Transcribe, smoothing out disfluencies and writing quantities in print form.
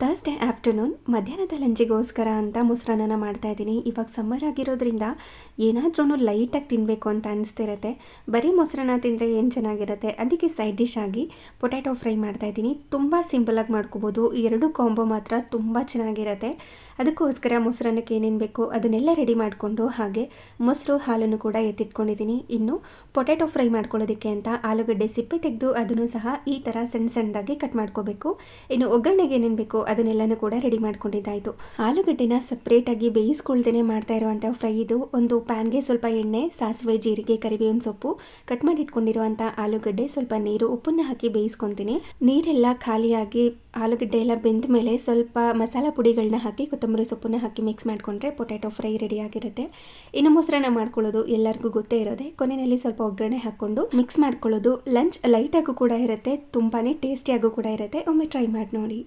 Thursday afternoon ಮಧ್ಯಾಹ್ನದ ಲಂಚಿಗೋಸ್ಕರ ಅಂತ ಮೊಸರನ್ನ ಮಾಡ್ತಾಯಿದ್ದೀನಿ. ಇವಾಗ ಸಮ್ಮರ್ ಆಗಿರೋದ್ರಿಂದ ಏನಾದ್ರೂ ಲೈಟಾಗಿ ತಿನ್ನಬೇಕು ಅಂತ ಅನಿಸ್ತಿರುತ್ತೆ. ಬರೀ ಮೊಸರನ್ನ ತಿಂದರೆ ಏನು ಚೆನ್ನಾಗಿರುತ್ತೆ. ಅದಕ್ಕೆ ಸೈಡ್ ಡಿಶ್ ಆಗಿ ಪೊಟ್ಯಾಟೊ ಫ್ರೈ ಮಾಡ್ತಾಯಿದ್ದೀನಿ. ತುಂಬ ಸಿಂಪಲಾಗಿ ಮಾಡ್ಕೋಬೋದು. ಈ ಎರಡು ಕಾಂಬೋ ಮಾತ್ರ ತುಂಬ ಚೆನ್ನಾಗಿರುತ್ತೆ. ಅದಕ್ಕೋಸ್ಕರ ಮೊಸರನ್ನಕ್ಕೆ ಏನೇನು ಬೇಕು ಅದನ್ನೆಲ್ಲ ರೆಡಿ ಮಾಡಿಕೊಂಡು ಹಾಗೆ ಮೊಸರು ಹಾಲನ್ನು ಕೂಡ ಎತ್ತಿಟ್ಕೊಂಡಿದ್ದೀನಿ. ಇನ್ನು ಪೊಟ್ಯಾಟೊ ಫ್ರೈ ಮಾಡ್ಕೊಳ್ಳೋದಕ್ಕೆ ಅಂತ ಆಲೂಗಡ್ಡೆ ಸಿಪ್ಪೆ ತೆಗೆದು ಅದನ್ನು ಸಹ ಈ ಥರ ಸಣ್ಣ ಸಣ್ಣದಾಗಿ ಕಟ್ ಮಾಡ್ಕೋಬೇಕು. ಇನ್ನು ಒಗ್ಗರಣೆಗೆ ಏನೇನು ಬೇಕು ಅದನ್ನೆಲ್ಲನೂ ಕೂಡ ರೆಡಿ ಮಾಡ್ಕೊಂಡಿದ್ದಾಯಿತು. ಆಲೂಗಡ್ಡೆನ ಸಪ್ರೇಟಾಗಿ ಬೇಯಿಸ್ಕೊಳ್ದೇ ಮಾಡ್ತಾ ಇರುವಂಥ ಫ್ರೈ ಇದು. ಒಂದು ಪ್ಯಾನ್ಗೆ ಸ್ವಲ್ಪ ಎಣ್ಣೆ, ಸಾಸಿವೆ, ಜೀರಿಗೆ, ಕರಿಬೇವಿನ ಸೊಪ್ಪು, ಕಟ್ ಮಾಡಿ ಇಟ್ಕೊಂಡಿರುವಂಥ ಆಲೂಗಡ್ಡೆ, ಸ್ವಲ್ಪ ನೀರು, ಉಪ್ಪನ್ನು ಹಾಕಿ ಬೇಯಿಸ್ಕೊತೀನಿ. ನೀರೆಲ್ಲ ಖಾಲಿಯಾಗಿ ಆಲೂಗಡ್ಡೆ ಎಲ್ಲ ಬೆಂದ ಮೇಲೆ ಸ್ವಲ್ಪ ಮಸಾಲ ಪುಡಿಗಳನ್ನ ಹಾಕಿ ಕೊತ್ತಂಬರಿ ಸೊಪ್ಪನ್ನು ಹಾಕಿ ಮಿಕ್ಸ್ ಮಾಡಿಕೊಂಡ್ರೆ ಪೊಟ್ಯಾಟೊ ಫ್ರೈ ರೆಡಿಯಾಗಿರುತ್ತೆ. ಇನ್ನು ಮೊಸರನ್ನ ಮಾಡ್ಕೊಳ್ಳೋದು ಎಲ್ಲರಿಗೂ ಗೊತ್ತೇ ಇರೋದೆ. ಕೊನೆಯಲ್ಲಿ ಸ್ವಲ್ಪ ಒಗ್ಗರಣೆ ಹಾಕ್ಕೊಂಡು ಮಿಕ್ಸ್ ಮಾಡ್ಕೊಳ್ಳೋದು. ಲಂಚ್ ಲೈಟಾಗೂ ಕೂಡ ಇರುತ್ತೆ, ತುಂಬಾ ಟೇಸ್ಟಿಯಾಗೂ ಕೂಡ ಇರುತ್ತೆ. ಒಮ್ಮೆ ಟ್ರೈ ಮಾಡಿ ನೋಡಿ.